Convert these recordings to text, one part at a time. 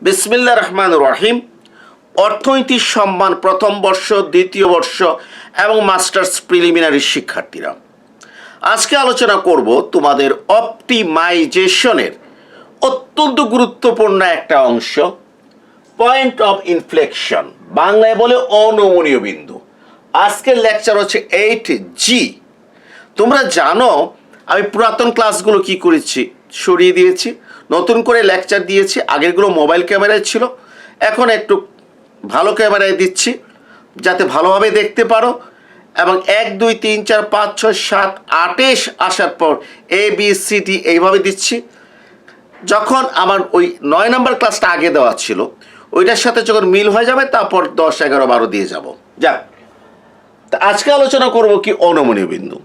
বিসমিল্লাহির রহমানির রহিম। অর্থনীতি সম্মান প্রথম বর্ষ, দ্বিতীয় বর্ষ এবং মাস্টার্স প্রিলিমিনারি শিক্ষার্থীরা, আজকে আলোচনা করব তোমাদের অপটিমাইজেশনের অত্যন্ত গুরুত্বপূর্ণ একটা অংশ, পয়েন্ট অফ ইনফ্লেকশন, বাংলায় বলে অনমনীয় বিন্দু। আজকের লেকচার হচ্ছে 8G। তোমরা জানো আমি পুরাতন ক্লাসগুলো কি করেছি, সরিয়ে দিয়েছি, নতুন করে লেকচার দিয়েছি। আগেরগুলো মোবাইল ক্যামেরায় ছিল, এখন একটু ভালো ক্যামেরায় দিচ্ছি যাতে ভালোভাবে দেখতে পারো। এবং 1 2 3 4 5 6 7 8 আসার পর ABCD এইভাবে দিচ্ছি। যখন আমার ওই 9 নম্বর ক্লাসটা আগে দেওয়া ছিল, ওইটার সাথে যখন মিল হয়ে যাবে তারপর 10 11 12 দিয়ে যাব। যাক, তা আজকে আলোচনা করব কি অনমনীয় বিন্দু।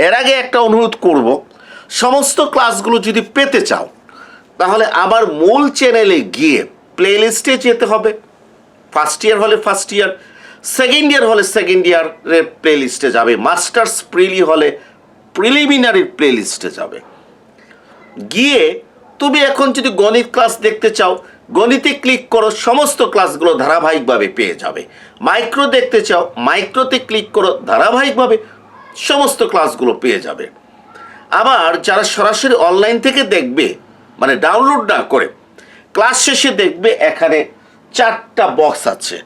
এর আগে একটা অনুরোধ করব, সমস্ত ক্লাসগুলো যদি পেতে চাও তাহলে আমার মূল চ্যানেলে গিয়ে প্লেলিস্টে যেতে হবে। ফার্স্ট ইয়ার হলে ফার্স্ট ইয়ার, সেকেন্ড ইয়ার হলে সেকেন্ড ইয়ারের প্লেলিস্টে যাবে, মাস্টার্স প্রিলি হলে প্রিলিমিনারির প্লেলিস্টে যাবে। গিয়ে তুমি এখন যদি গণিত ক্লাস দেখতে চাও, গণিতে ক্লিক করো, সমস্ত ক্লাসগুলো ধারাবাহিকভাবে পেয়ে যাবে। মাইক্রো দেখতে চাও, মাইক্রোতে ক্লিক করো, ধারাবাহিকভাবে সমস্ত ক্লাসগুলো পেয়ে যাবে। আবার যারা সরাসরি অনলাইন থেকে দেখবে, মানে ডাউনলোড না করে ক্লাস শেষে দেখবে, এখানে 4টা বক্স আছে,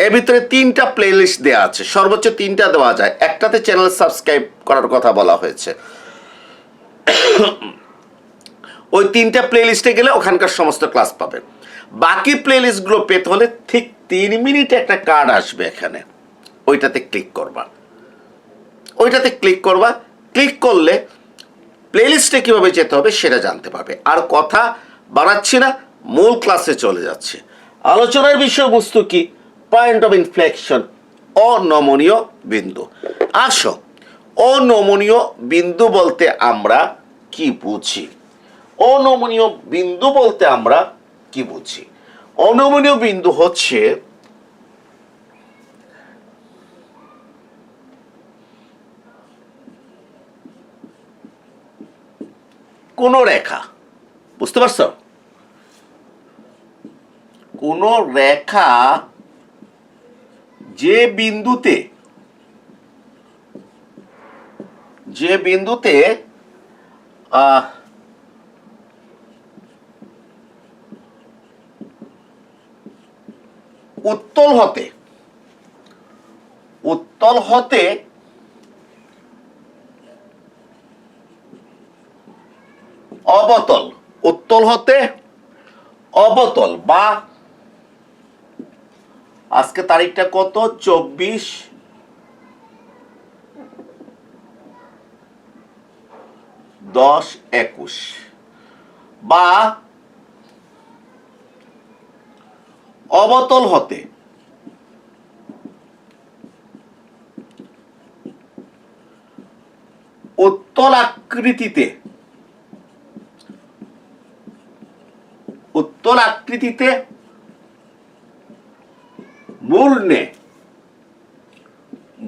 এর ভিতরে 3টা প্লেলিস্ট দেওয়া আছে, সর্বোচ্চ 3টা দেওয়া যায়। একটাতে চ্যানেল সাবস্ক্রাইব করার কথা বলা হয়েছে, ওই 3টা প্লেলিস্টে গেলে ওখানকার সমস্ত ক্লাস পাবেন। বাকি প্লেলিস্টগুলো পেতে হলে ঠিক 3 মিনিটে একটা কার্ড আসবে এখানে, ওইটাতে ক্লিক করবা। ক্লিক করলে প্লেলিস্টে কীভাবে যেতে হবে সেটা জানতে পারবে। আর কথা বাড়াচ্ছি না, মূল ক্লাসে চলে যাচ্ছে। আলোচনার বিষয়বস্তু কি? পয়েন্ট অফ ইনফ্লেকশন, অনমনীয় বিন্দু। আসো, অনমনীয় বিন্দু বলতে আমরা কি বুঝি? অনমনীয় বিন্দু বলতে আমরা কি বুঝি? অনমনীয় বিন্দু হচ্ছে কোন রেখা, বুঝতে পারছো? কোন রেখা যে বিন্দুতে উত্তল হতে অবতল, বা আজকে তারিখটা কত? 24/10/21, বা অবতল হতে উত্তল আকৃতিতে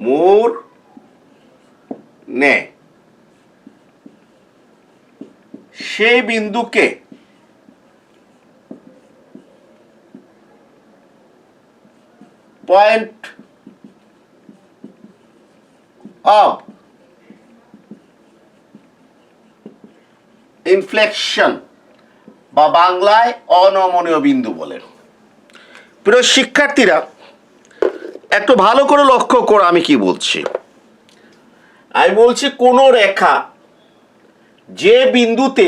মূর নে সেই বিন্দুকে পয়েন্ট অফ ইনফ্লেকশন বা বাংলায় অনমনীয় বিন্দু বলে। প্রিয় শিক্ষার্থীরা, একটু ভালো করে লক্ষ্য করো আমি কি বলছি। আমি বলছি কোন রেখা যে বিন্দুতে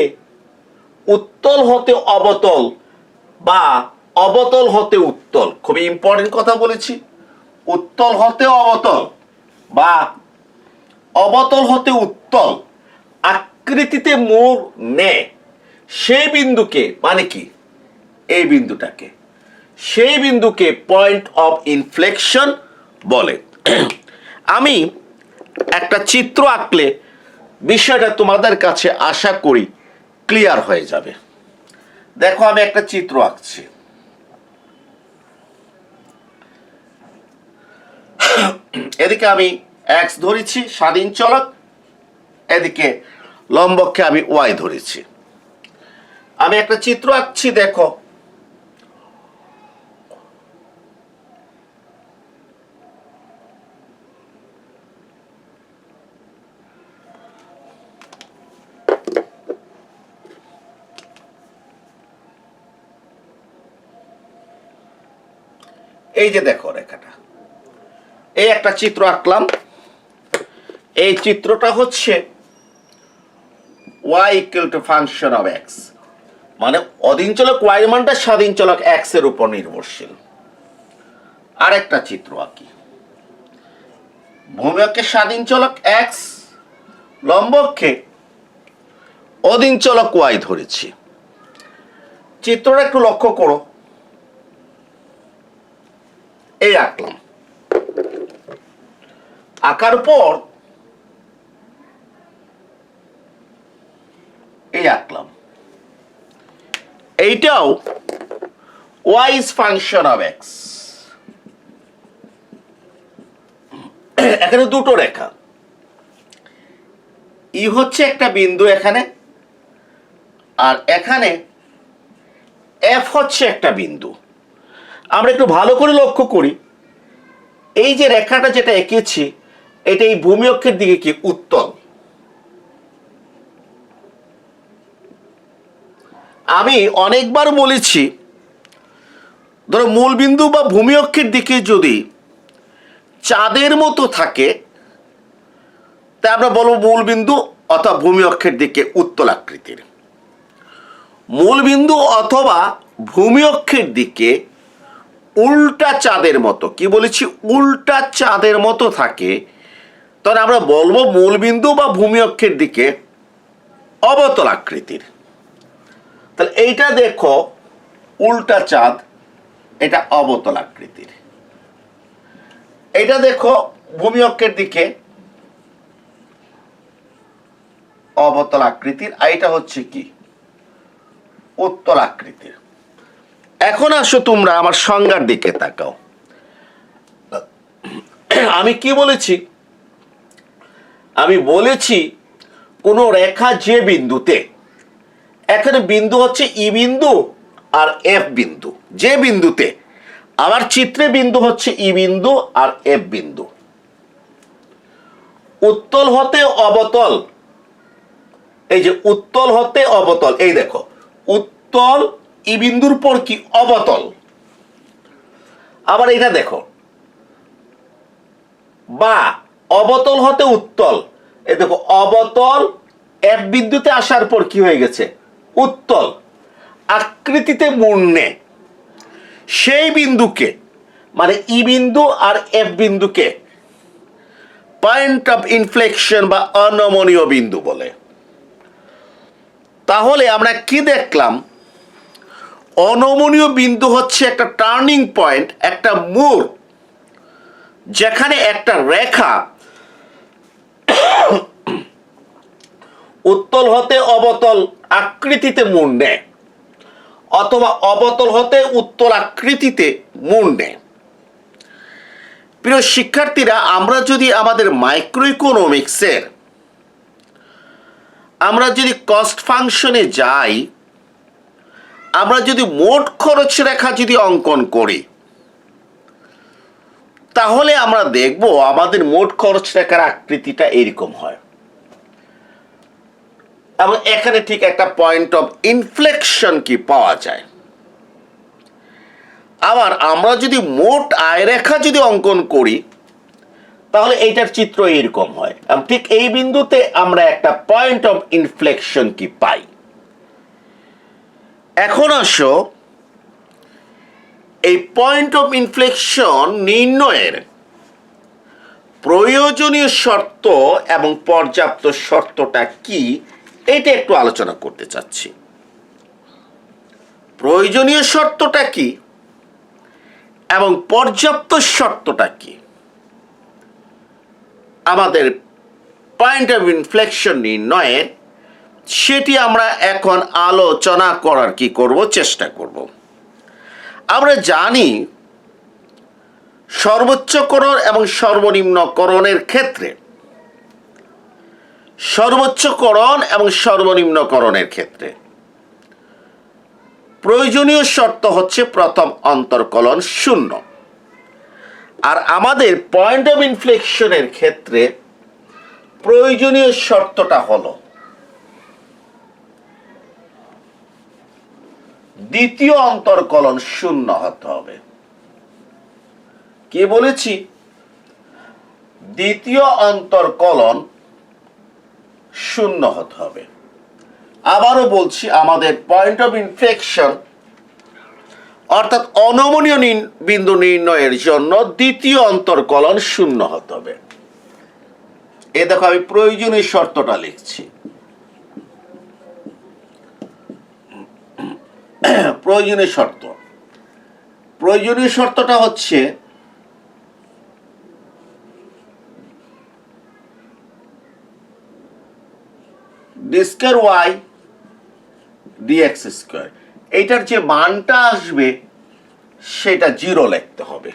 উত্তল হতে অবতল বা অবতল হতে উত্তল, খুবই ইম্পর্টেন্ট কথা বলেছি, উত্তল হতে অবতল বা অবতল হতে উত্তল আকৃতিতে মূর নেয় সেই বিন্দুকে, মানে কি এই বিন্দুটাকে, সেই বিন্দুকে পয়েন্ট অফ ইনফ্লেকশন বলে। আমি একটা চিত্র আঁকলে বিষয়টা তোমাদের কাছে আশা করি ক্লিয়ার হয়ে যাবে। দেখো, আমি একটা চিত্র আঁকছি। এদিকে আমি এক্স ধরেছি স্বাধীন চলক, এদিকে লম্বকে আমি ওয়াই ধরেছি। আমি একটা চিত্র আঁকছি, দেখো এই যে দেখো রেখাটা, এই একটা চিত্র আঁকলাম। এই চিত্রটা হচ্ছে y equal to function of x, মানে অধীন চলক y এর মানটা স্বাধীন চলক x এর উপর নির্ভরশীল। আরেকটা চিত্র আঁকি। ভূমি অক্ষে স্বাধীন চলক x, লম্ব অক্ষে অধীন চলক y ধরেছি। চিত্রটা একটু লক্ষ্য করো, এই আঁকলাম। আঁকার পর এই আঁকলাম। এইটাও y is function of x। এখানে দুটো রেখা, ই হচ্ছে একটা বিন্দু এখানে, আর এখানে এফ হচ্ছে একটা বিন্দু। আমরা একটু ভালো করে লক্ষ্য করি, এই যে রেখাটা যেটা এঁকেছি এটা এই ভূমি অক্ষের দিকে কি উত্তল। আমি অনেকবার বলেছি, ধরো মূল বিন্দু বা ভূমি অক্ষের দিকে যদি চাঁদের মতো থাকে তা আমরা বলবো মূল বিন্দু অথবা ভূমি অক্ষের দিকে উত্তল আকৃতির। মূল বিন্দু অথবা ভূমি অক্ষের দিকে উল্টা চাঁদের মতো, কি বলেছি, উল্টা চাঁদের মতো থাকে, তখন আমরা বলবো মূল বিন্দু বা ভূমি অক্ষের দিকে অবতল আকৃতির। তাহলে এইটা দেখো উল্টা চাঁদ, এটা অবতল আকৃতির। এটা দেখো ভূমি অক্ষের দিকে অবতল আকৃতির, আর এটা হচ্ছে কি উত্তল আকৃতির। এখন আসো তোমরা আমার সংজ্ঞার দিকে তাকাও। আমি কি বলেছি? আমি বলেছি কোন রেখা যে বিন্দুতে, এখানে বিন্দু হচ্ছে ই বিন্দু আর এফ বিন্দু, যে বিন্দুতে, আমার চিত্রে বিন্দু হচ্ছে ই বিন্দু আর এফ বিন্দু, উত্তল হতে অবতল, এই যে উত্তল হতে অবতল, এই দেখো উত্তল ই বিন্দুর পর কি অবতল। আবার এটা দেখো, বা অবতল হতে উত্তল, এই দেখো অবতল এফ বিন্দুতে আসার পর কি হয়ে গেছে উত্তল আকৃতিতে মুড়নে। সেই বিন্দুকে মানে ই বিন্দু আর এফ বিন্দুকে পয়েন্ট অফ ইনফ্লেকশন বা অনমনীয় বিন্দু বলে। তাহলে আমরা কি দেখলাম? অনমনীয় বিন্দু হচ্ছে একটা টার্নিং পয়েন্ট, একটা মোড়, যেখানে একটা রেখা উত্তল হতে অবতল আকৃতিতে মোড় নেয় অথবা অবতল হতে উত্তল আকৃতিতে মোড় নেয়। প্রিয় শিক্ষার্থীরা, আমরা যদি আমাদের মাইক্রো ইকোনমিক্সের আমরা যদি কস্ট ফাংশনে যাই, আমরা যদি মোট খরচ রেখা যদি অঙ্কন করি, তাহলে আমরা দেখব আমাদের মোট খরচ রেখার আকৃতিটা এরকম হয়, এবং এখানে ঠিক একটা পয়েন্ট অফ ইনফ্লেকশন কি পাওয়া যায়। আবার আমরা যদি মোট আয় রেখা যদি অঙ্কন করি, তাহলে এইটার চিত্র এরকম হয়, এবং ঠিক এই বিন্দুতে আমরা একটা পয়েন্ট অফ ইনফ্লেকশন কি পাই। এখন আসো এই পয়েন্ট অফ ইনফ্লেকশন নির্ণয়ের প্রয়োজনীয় শর্ত এবং পর্যাপ্ত শর্তটা কি, এটা একটু আলোচনা করতে চাচ্ছি। প্রয়োজনীয় শর্তটা কি এবং পর্যাপ্ত শর্তটা কি আমাদের পয়েন্ট অফ ইনফ্লেকশন নির্ণয়ের, সেটি আমরা এখন আলোচনা করার কি করব চেষ্টা করব। আমরা জানি সর্বোচ্চকরণ এবং সর্বনিম্নকরণের ক্ষেত্রে, সর্বোচ্চকরণ এবং সর্বনিম্নকরণের ক্ষেত্রে প্রয়োজনীয় শর্ত হচ্ছে প্রথম অন্তর্কলন 0, আর আমাদের পয়েন্ট অফ ইনফ্লেকশনের ক্ষেত্রে প্রয়োজনীয় শর্তটা হলো দ্বিতীয় অন্তর্কলন 0 হতে হবে। কি বলেছি? দ্বিতীয় অন্তর্কলন শূন্য হতে হবে। আবারও বলছি, আমাদের পয়েন্ট অফ ইনফ্লেকশন অর্থাৎ অনমনীয় বিন্দু নির্ণয়ের জন্য দ্বিতীয় অন্তর্কলন শূন্য হতে হবে। এ দেখো, আমি প্রয়োজনীয় শর্তটা লিখছি। প্রয়োজনীয় শর্তটা হচ্ছে D square Y D X square, এইটার যে মানটা আসবে সেটা 0 লিখতে হবে।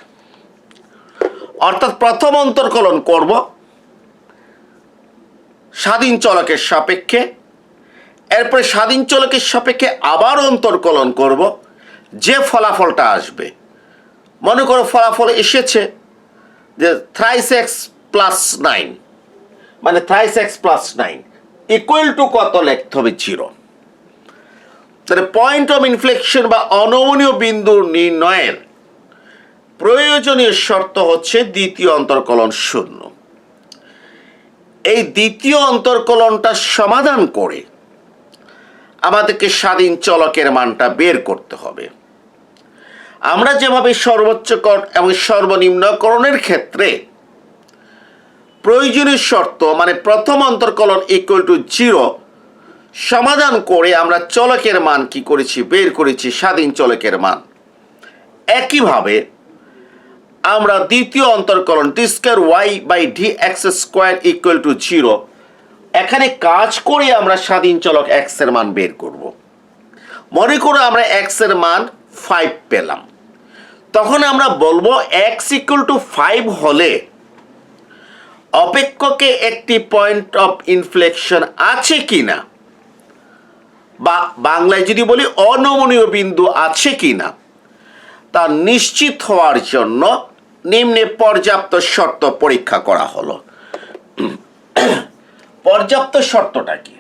অর্থাৎ প্রথম অন্তর্কলন করব স্বাধীন চলকের সাপেক্ষে, এরপরে স্বাধীন চলকের সাপেক্ষে আবার অন্তর্কলন করব, যে ফলাফলটা আসবে, মনে করো ফলাফল এসেছে যে থ্রাইস এক্স প্লাস 9, মানে thrice x plus 9 equal to কত লিখতে হবে? 0। তাহলে পয়েন্ট অফ ইনফ্লেকশন বা অনমনীয় বিন্দু নির্ণয়ের প্রয়োজনীয় শর্ত হচ্ছে দ্বিতীয় অন্তর্কলন শূন্য। এই দ্বিতীয় অন্তর্কলনটা সমাধান করে আমাদেরকে স্বাধীন চলকের মানটা বের করতে হবে। আমরা যেভাবে সর্বোচ্চকরণ এবং সর্বনিম্নকরণের ক্ষেত্রে প্রয়োজনীয় শর্ত মানে প্রথম অন্তর্কলন ইকুয়াল টু 0 সমাধান করে আমরা চলকের মান কি করেছি? বের করেছি স্বাধীন চলকের মান। একইভাবে আমরা দ্বিতীয় অন্তর্কলন d square y by d x square equal to 0, এখানে কাজ করে আমরা স্বাধীন চলক এক্স এর মান বের করব। মনে করো আমরা এক্স এর মান 5 পেলাম, তখন আমরা বলবো এক্স ইকুয়াল টু 5 হলে অপেক্ষকে একটি পয়েন্ট অফ ইনফ্লেকশন আছে কিনা, বা বাংলায় যদি বলি অনমনীয় বিন্দু আছে কিনা, তা নিশ্চিত হওয়ার জন্য নিম্নে পর্যাপ্ত শর্ত পরীক্ষা করা হলো। পর্যাপ্ত শর্তটা কি?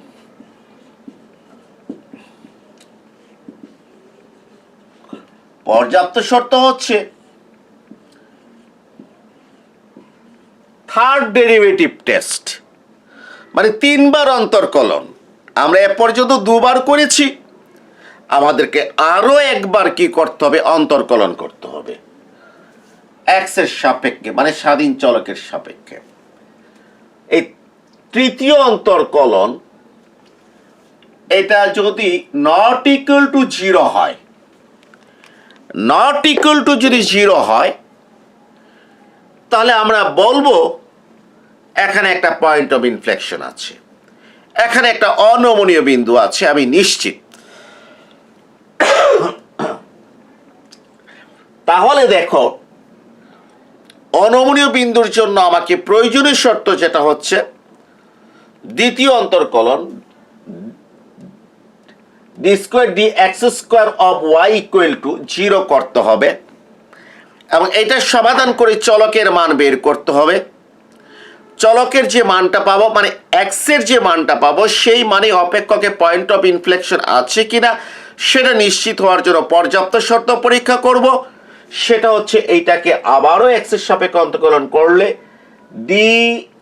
পর্যাপ্ত শর্ত হচ্ছে থার্ড ডেরিভেটিভ টেস্ট, মানে 3 বার অন্তর্কলন। আমরা এ পর্যন্ত 2 বার করেছি, আমাদেরকে আরো একবার কি করতে হবে? অন্তর্কলন করতে হবে এক্স এর সাপেক্ষে, মানে স্বাধীন চলকের সাপেক্ষে। এই তৃতীয় অন্তর্কলন এটা যদি নট ইকুয়াল টু 0 হয়, নট ইকুয়াল টু যদি 0 হয়, তাহলে আমরা বলবো এখানে একটা পয়েন্ট অফ ইনফ্লেকশন আছে, এখানে একটা অনমনীয় বিন্দু আছে, আমি নিশ্চিত। তাহলে দেখো, অনমনীয় বিন্দুর জন্য আমাকে প্রয়োজনীয় শর্ত যেটা হচ্ছে দ্বিতীয় অন্তর্কলন d square d x square of y equal to 0 করতে হবে, এবং এটা সমাধান করে চলকের মান বের করতে হবে। চলকের যে মানটা পাবো, মানে এক্স এর যে মানটা পাবো, সেই মানে অপেক্ষকে পয়েন্ট অফ ইনফ্লেকশন আছে কিনা সেটা নিশ্চিত হওয়ার জন্য পর্যাপ্ত শর্ত পরীক্ষা করব। সেটা হচ্ছে এইটাকে আবারও এক্স এর সাপেক্ষে অন্তর্কলন করলে D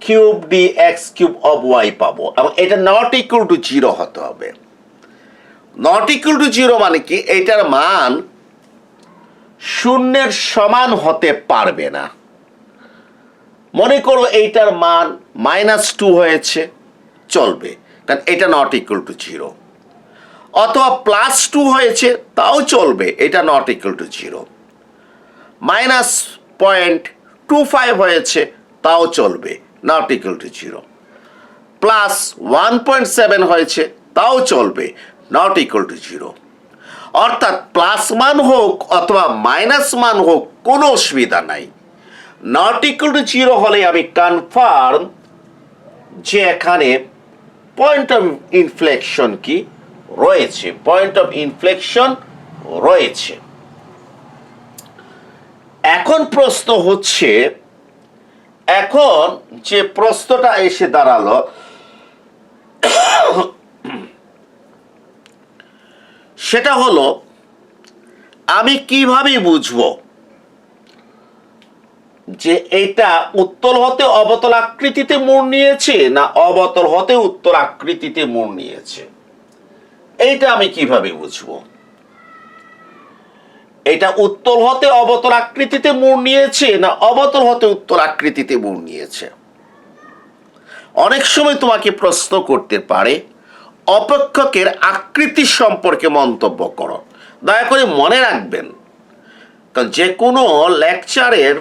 cube D x cube of Y পাবো, এবং এটা নট ইকুয়াল টু 0 হতে হবে। নট ইকুয়াল টু 0 মানে কি? এইটার মান শূন্যের সমান হতে পারবে না। মনে করো এইটার মান -2 হয়েছে, চলবে, কারণ এটা নট ইকুয়াল টু 0। অথবা +2 হয়েছে, তাও চলবে, এটা নট ইকুয়াল টু 0। -0.25 হয়েছে, তাও চলবে, নট ইকুয়াল টু 0। +1.7 হয়েছে, তাও চলবে, নট ইকুয়াল টু 0। অর্থাৎ প্লাস মান হোক অথবা মাইনাস মান হোক, কোনো অসুবিধা নাই। নট ইকুয়াল টু 0 হলে আমি কনফার্ম যে এখানে পয়েন্ট অফ ইনফ্লেকশন কি রয়েছে, পয়েন্ট অফ ইনফ্লেকশন রয়েছে। এখন প্রশ্ন হচ্ছে, এখন যে প্রশ্নটা এসে দাঁড়ালো সেটা হলো, আমি কিভাবে বুঝবো যে এটা উত্তল হতে অবতল আকৃতিতে মোড় নিয়েছে না অবতল হতে উত্তল আকৃতিতে মোড় নিয়েছে, এইটা আমি কিভাবে বুঝবো? এটা উত্তল হতে অবতল আকৃতিতে মোড় নিয়েছে না অবতল হতে উত্তল আকৃতিতে মোড় নিয়েছে। অনেক সময় তোমাকে প্রশ্ন করতে পারে অপেক্ষকের আকৃতি সম্পর্কে মন্তব্য করো। দয়া করে মনে রাখবেন, কারণ যে কোনো লেকচারের,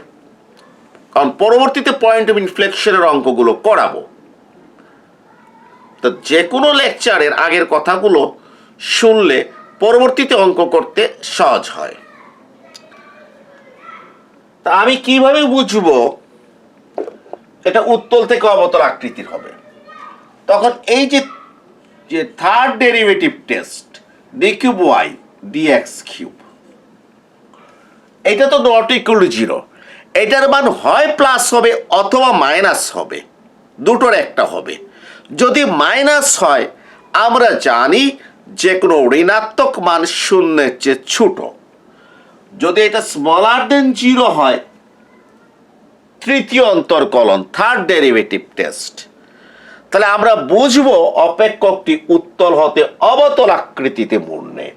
কারণ পরবর্তীতে পয়েন্ট অফ ইনফ্লেকশনের অঙ্কগুলো করাবো, তো যে কোনো লেকচারের আগের কথাগুলো শুনলে পরবর্তীতে অঙ্ক করতে সহজ হয়। তা আমি কিভাবে বুঝবো এটা উত্তল থেকে অবতল আকৃতির হবে? তখন এই যে third derivative test D cube Y D x cube, এটা তো নট ইকুয়াল টু জিরো। এটার মান হয় প্লাস হবে অথবা মাইনাস হবে, দুটোর একটা হবে। যদি মাইনাস হয় আমরা জানি যে কোনো ঋণাত্মক মান শূন্যের চেয়ে ছোট। যদি এটা স্মলার দেন জিরো হয়, তৃতীয় অন্তরকলন থার্ড ডেরিভেটিভ টেস্ট, তাহলে আমরা বুঝবো অপেক্ষকটি উত্তল হতে অবতল আকৃতিতে মোড় নেয়।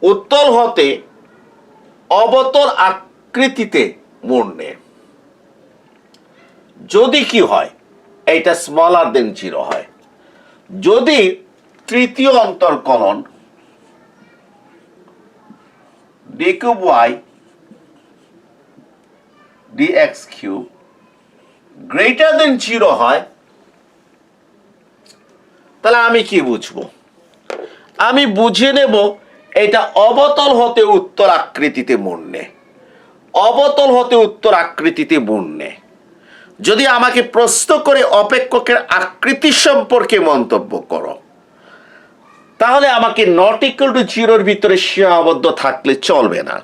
উত্তল হতে অবতল আকৃতিতে মোড় নেয় যদি কি হয়, এইটা স্মলার দেন জিরো হয়। যদি তৃতীয় অন্তরকলন d cube Y D x cube greater than zero হয়, তাহলে আমি কি বুঝবো? আমি বুঝে নেব এটা অবতল হতে উত্তল আকৃতিতে মোড় নেয়। অবতল হতে উত্তল আকৃতিতে মোড় নেয়। যদি আমাকে প্রশ্ন করে অপেক্ষকের আকৃতি সম্পর্কে মন্তব্য করো, তাহলে আমাকে নট ইকুয়াল টু জিরোর ভিতরে সীমাবদ্ধ থাকলে চলবে না।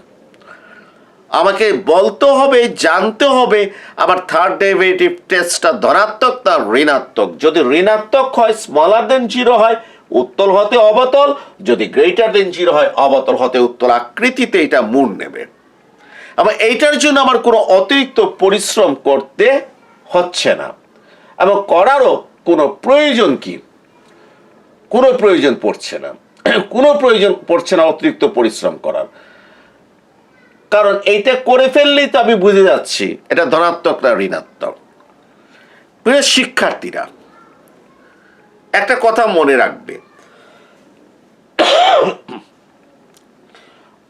আমাকে বলতে হবে, জানতে হবে আবার থার্ড ডেরিভেটিভ টেস্টটা ধনাত্মক না ঋণাত্মক। যদি ঋণাত্মক হয়, স্মলার দেন জিরো হয়, উত্তল হতে অবতল। যদি গ্রেটার দেন জিরো হয়, অবতল হতে উত্তল আকৃতিতে এটা মোড় নেবে। আবার এইটার জন্য আমার কোনো অতিরিক্ত পরিশ্রম করতে হচ্ছে না, এবং করারও কোনো প্রয়োজন কি, কোনো প্রয়োজন পড়ছে না। কোনো প্রয়োজন পড়ছে না অতিরিক্ত পরিশ্রম করার, কারণ এইটা করে ফেললেই তো আমি বুঝে যাচ্ছি এটা ধনাত্মক না ঋণাত্মক। প্রিয় শিক্ষার্থীরা, একটা কথা মনে রাখবে,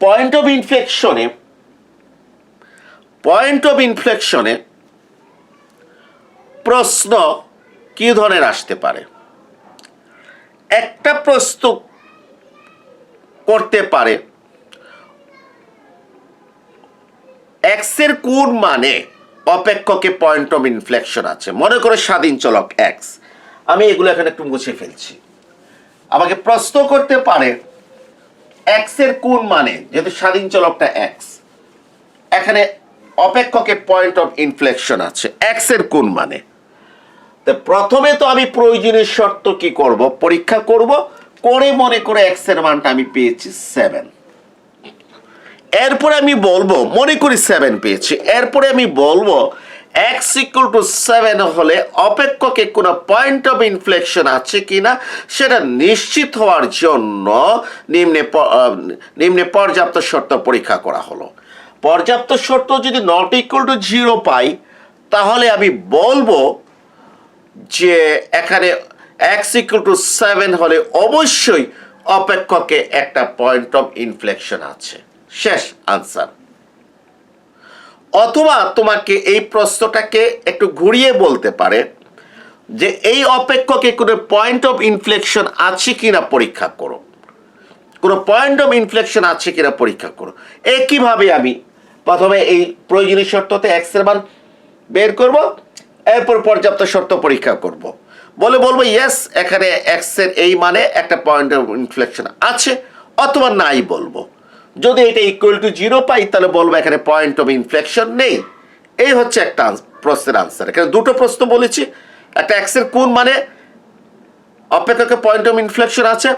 পয়েন্ট অফ ইনফ্লেকশনে প্রশ্ন কি ধরনের আসতে পারে? একটা প্রশ্ন করতে পারে এক্স এর কোন মানে অপেক্ষকে পয়েন্ট অফ ইনফ্লেকশন আছে। মনে করে স্বাধীন চলক এক্স, আমি এগুলো এখানে একটু মুছে ফেলছি। আমাকে প্রশ্ন করতে পারে এক্স এর কোন মানে, যেহেতু স্বাধীন চলকটা এক্স, এখানে অপেক্ষকে পয়েন্ট অফ ইনফ্লেকশন আছে, এক্স এর কোন মানে। তো প্রথমে তো আমি প্রয়োজনীয় শর্ত কি করব, পরীক্ষা করব করে। মনে করে এক্স এর মানটা আমি পেয়েছি 7, এরপরে আমি বলবো, মনে করি 7 পেয়েছি, এরপরে আমি বলবো x ইকুয়াল টু 7 হলে অপেক্ষকে কোনো পয়েন্ট অফ ইনফ্লেকশন আছে কিনা সেটা নিশ্চিত হওয়ার জন্য নিম্নে পর্যাপ্ত শর্ত পরীক্ষা করা হলো। পর্যাপ্ত শর্ত যদি নট ইকুয়াল টু 0 পাই, তাহলে আমি বলবো যে এখানে x ইকুয়াল টু 7 হলে অবশ্যই অপেক্ষকে একটা পয়েন্ট অফ ইনফ্লেকশন আছে। শেষ আনসার। অথবা তোমাকে এই প্রশ্নটাকে একটু ঘুরিয়ে বলতে পারে যে এই অপেক্ষকে কোনো পয়েন্ট অফ ইনফ্লেকশন আছে কিনা পরীক্ষা করো, কোনো পয়েন্ট অফ ইনফ্লেকশন আছে কিনা পরীক্ষা করো। একইভাবে আমি প্রথমে এই প্রয়োজনীয় শর্ততে এক্স এর মান বের করব, এরপর পর্যাপ্ত শর্ত পরীক্ষা করব, বলবো ইয়েস এখানে এক্স এর এই মানে একটা পয়েন্ট অফ ইনফ্লেকশন আছে, অথবা নাই বলবো। যদি এটা ইকুয়াল টু 0 পাই, তাহলে বলবো এখানে পয়েন্ট অফ ইনফ্লেকশন নেই। এই হচ্ছে একটা প্রশ্নের আনসার। এখানে দুটো প্রশ্ন বলেছি, একটা এক্স এর কোন মানে অপেক্ষকে পয়েন্ট অফ ইনফ্লেকশন আছে,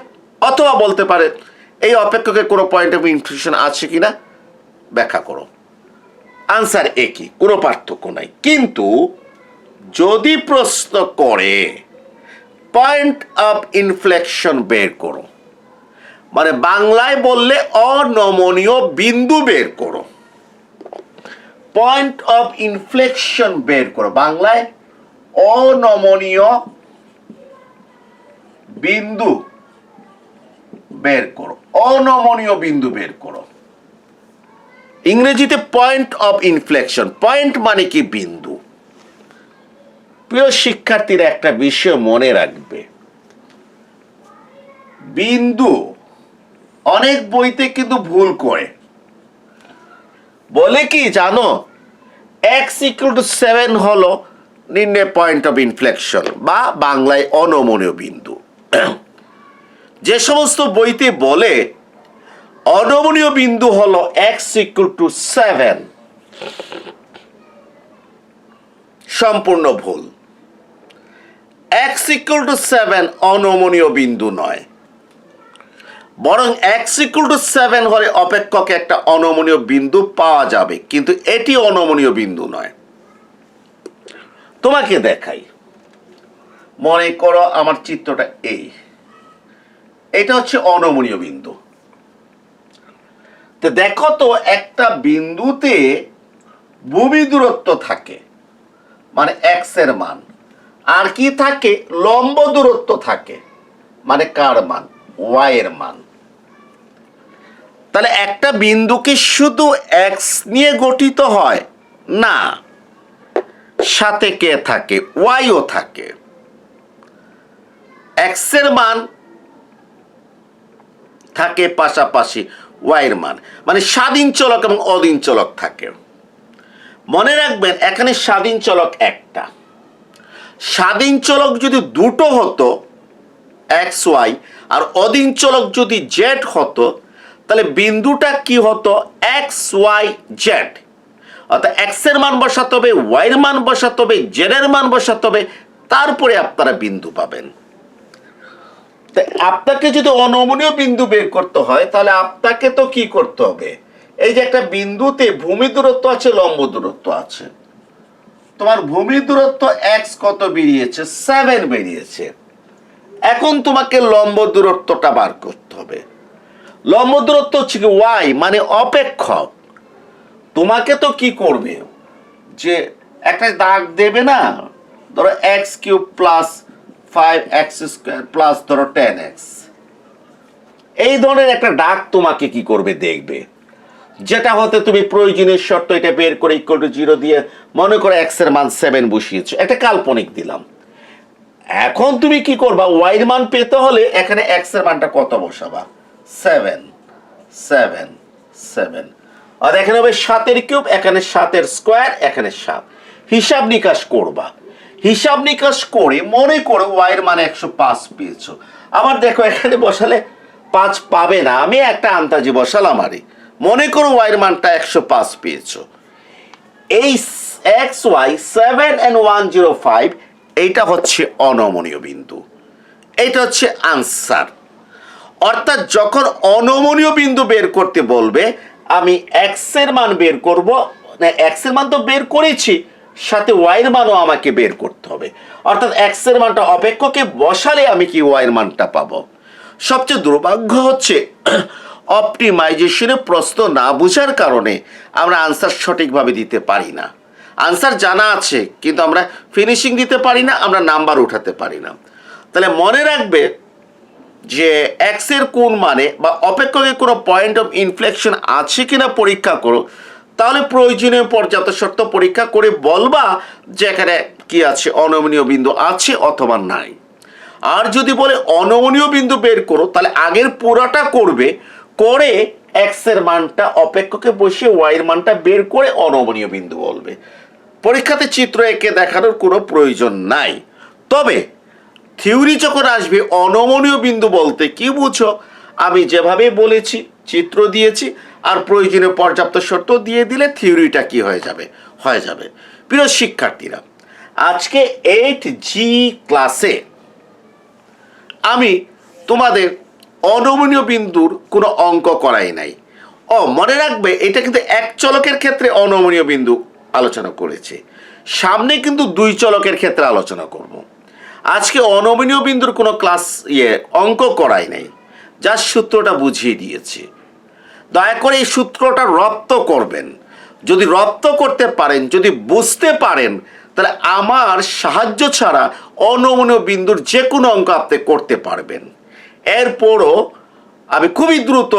অথবা বলতে পারে এই অপেক্ষকে কোনো পয়েন্ট অফ ইনফ্লেকশন আছে কিনা ব্যাখ্যা করো। আনসার একই, কোনো পার্থক্য নাই। কিন্তু যদি প্রশ্ন করে পয়েন্ট অফ ইনফ্লেকশন বের করো, মানে বাংলায় বললে অনমনীয় বিন্দু বের করো, পয়েন্ট অফ ইনফ্লেকশন বের করো, বাংলায় অনমনীয় বিন্দু বের করো, অনমনীয় বিন্দু বের করো। ইংরেজিতে পয়েন্ট অফ ইনফ্লেকশন, পয়েন্ট মানে কি বিন্দু। প্রিয় শিক্ষার্থীরা একটা বিষয় মনে রাখবে, বিন্দু অনেক বইতে কিন্তু ভুল করে, বলে কি জানো, x=7 হলো নির্ণয় পয়েন্ট অফ ইনফ্লেকশন বা বাংলায় অনমনীয় বিন্দু। যে সমস্ত বইতে বলে অনমনীয় বিন্দু হলো x=7, সম্পূর্ণ ভুল। x=7 অনমনীয় বিন্দু নয়, বরং x=7 হলে অপেক্ষকে একটা অনমনীয় বিন্দু পাওয়া যাবে, কিন্তু এটি অনমনীয় বিন্দু নয়। তোমাকে দেখাই, মনে করো আমার চিত্রটা এটা হচ্ছে অনমনীয় বিন্দু। তো দেখো তো, একটা বিন্দুতে ভূমি দূরত্ব থাকে, মানে x এর মান, আর কি থাকে, লম্ব দূরত্ব থাকে, মানে কার মান, y এর মান। তাহলে একটা বিন্দু কি শুধু x নিয়ে গঠিত হয়? না, সাথে কে থাকে, y ও থাকে। x এর মান থাকে পাশাপাশি y এর মান, মানে স্বাধীন চলক এবং অধীন চলক থাকে। মনে রাখবেন, এখানে স্বাধীন চলক একটা, স্বাধীন চলক যদি দুটো হতো xy, আর অধীন চলক যদি z হতো, তাহলে বিন্দুটা কি হতো, xyz। অর্থাৎ x এর মান বসাতে হবে, y এর মান বসাতে হবে, z এর মান বসাতে হবে, তারপরে আপনারা বিন্দু পাবেন। আপনাকে যদি অনমনীয় বিন্দু বের করতে হয়, তাহলে আপনাকে তো কি করতে হবে, এই যে একটা বিন্দুতে ভূমি দূরত্ব আছে, লম্ব দূরত্ব আছে, তোমার ভূমি দূরত্ব x কত বেরিয়েছে, 7 বেরিয়েছে। এখন তোমাকে লম্ব দূরত্বটা বার করতে হবে। লম্ব দূরত্ব হচ্ছে কি y, মানে অপেক্ষক। তোমাকে তো কি করবে, যে একটা দাগ দেবে না, ধরো x³ প্লাস 5x² প্লাস ধরো 10x, এই ধরনের একটা ডাক তোমাকে কি করবে, দেখবে, যেটা হতে তুমি প্রয়োজনীয় শর্ত এটা বের করে =0 দিয়ে মনে করো x এর মান 7 বসিয়েছো, একটা কাল্পনিক দিলাম। এখন তুমি কি করবা, y এর মান পেতে হলে এখানে x এর মানটা কত বসাবা, 7 7 7, আর এখানে হবে 7^3, এখানে 7^2, এখানে 7। হিসাব নিকাশ করবা, হিসাব নিকাশ করে মনে করো y এর মান 105 পেয়েছো। আবার দেখো এখানে বসালে 5 পাবে না, আমি একটা আন্দাজি বসালাম, আরে মনে করো y এর মানটা 105 পেয়েছো। এই xy 7 and 105, এইটা হচ্ছে অনমনীয় বিন্দু, এইটা হচ্ছে আনসার। অর্থাৎ যখন অনমনীয় বিন্দু বের করতে বলবে, আমি x এর মান বের করব, না x এর মান তো বের করেছি, সাথে y এর মানও আমাকে বের করতে হবে। অর্থাৎ x এর মানটা অপেক্ষকে বসালে আমি কি y এর মানটা পাবো। সবচেয়ে দুর্ভাগ্য হচ্ছে অপটিমাইজেশনে প্রশ্ন না বোঝার কারণে আমরা আনসার সঠিকভাবে দিতে পারি না। আনসার জানা আছে, কিন্তু আমরা ফিনিশিং দিতে পারি না, আমরা নাম্বার উঠাতে পারি না। তাহলে মনে রাখবে যে x এর কোন মানে বা অপেক্ষকে কোনো পয়েন্ট অফ ইনফ্লেকশন আছে কিনা পরীক্ষা করো, তাহলে প্রয়োজনীয় পর্যাপ্ত শর্ত পরীক্ষা করে বলবা যে এখানে কি আছে, অনমনীয় বিন্দু আছে অথবা নাই। আর যদি বলে অনমনীয় বিন্দু বের করো, তাহলে আগের পুরাটা করবে, করে x এর মানটা অপেক্ষকে বসিয়ে y এর মানটা বের করে অনমনীয় বিন্দু বলবে। পরীক্ষাতে চিত্র এঁকে দেখানোর কোনো প্রয়োজন নাই। তবে থিওরি যখন আসবে, অনমনীয় বিন্দু বলতে কি বুঝো, আমি যেভাবে বলেছি, চিত্র দিয়েছি, আর প্রয়োজনীয় পর্যাপ্ত শর্ত দিয়ে দিলে থিওরিটা কি হয়ে যাবে, হয়ে যাবে। প্রিয় শিক্ষার্থীরা, আজকে 8G ক্লাসে আমি তোমাদের অনমনীয় বিন্দুর কোনো অঙ্ক করাই নাই। মনে রাখবে এটা কিন্তু এক চলকের ক্ষেত্রে অনমনীয় বিন্দু আলোচনা করেছে, সামনে কিন্তু দুই চলকের ক্ষেত্রে আলোচনা করব। আজকে অনমনীয় বিন্দুর কোনো ক্লাস অঙ্ক করাই নাই, যার সূত্রটা বুঝিয়ে দিয়েছি। দয়া করে এই সূত্রটা রপ্ত করবেন। যদি রপ্ত করতে পারেন, যদি বুঝতে পারেন, তাহলে আমার সাহায্য ছাড়া অনমনীয় বিন্দুর যে কোনো অঙ্ক আপনি করতে পারবেন। এরপরও আমি খুবই দ্রুত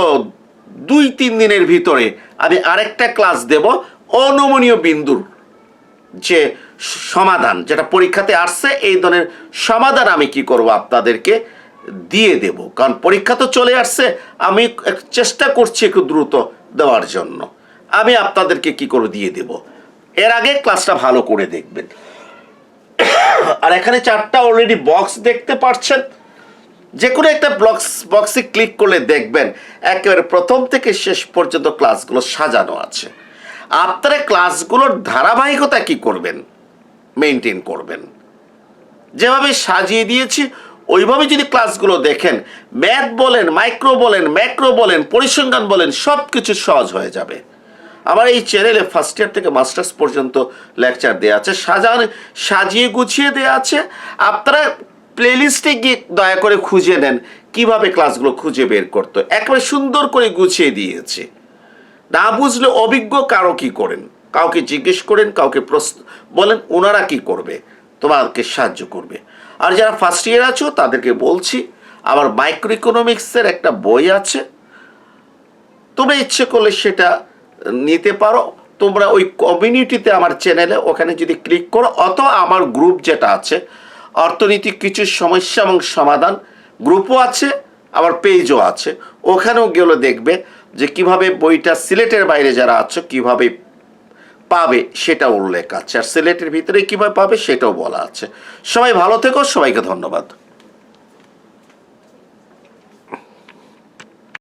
2-3 দিনের ভিতরে আমি আরেকটা ক্লাস দেব অনমনীয় বিন্দুর যে সমাধান, যেটা পরীক্ষাতে আসছে, এই ধরনের সমাধান আমি কি করব আপনাদেরকে দিয়ে দেব। কারণ পরীক্ষা তো চলে আসছে, আমি চেষ্টা করছি একটু দ্রুত দেওয়ার জন্য। আমি আপনাদেরকে কি করে দিয়ে দেব। এর আগে ক্লাসটা ভালো করে দেখবেন। আর এখানে 4টা অলরেডি বক্স দেখতে পাচ্ছেন। যে কোনো একটা বক্সে ক্লিক করলে দেখবেন একেবারে প্রথম থেকে শেষ পর্যন্ত ক্লাসগুলো সাজানো আছে। আপনারা ক্লাসগুলোর ধারাবাহিকতা কি করবেন, মেনটেন করবেন। যেভাবে সাজিয়ে দিয়েছি ওইভাবে যদি ক্লাসগুলো দেখেন, ম্যাথ বলেন, মাইক্রো বলেন, ম্যাক্রো বলেন, পরিসংখ্যান বলেন, সব কিছু সহজ হয়ে যাবে। আমার এই চ্যানেলে ফার্স্ট ইয়ার থেকে মাস্টার্স পর্যন্ত লেকচার দেওয়া আছে, সাজিয়ে গুছিয়ে দেওয়া আছে। আপনারা প্লেলিস্টে গিয়ে দয়া করে খুঁজে নেন কিভাবে ক্লাসগুলো খুঁজে বের করতে, একেবারে সুন্দর করে গুছিয়ে দিয়েছে। না বুঝলে অভিজ্ঞ কারো কি করেন, কাউকে জিজ্ঞেস করেন, কাউকে প্রশ্ন বলেন, ওনারা কি করবে, তোমাকে সাহায্য করবে। আর যারা ফার্স্ট ইয়ার আছো তাদেরকে বলছি, আমার মাইক্রো ইকোনমিক্সের একটা বই আছে, তোমরা ইচ্ছে করলে সেটা নিতে পারো। তোমরা ওই কমিউনিটিতে আমার চ্যানেলে ওখানে যদি ক্লিক করো, অথবা আমার গ্রুপ যেটা আছে অর্থনৈতিক কিছু সমস্যা এবং সমাধান গ্রুপও আছে, আবার পেজও আছে, ওখানেও গেলে দেখবে যে কিভাবে বইটা সিলেটের বাইরে যারা আছো কিভাবে পাবে সেটা উল্লেখ আছে, আর সিলেটের ভিতরে কিভাবে পাবে সেটাও বলা আছে। সবাই ভালো থেকো, সবাইকে ধন্যবাদ।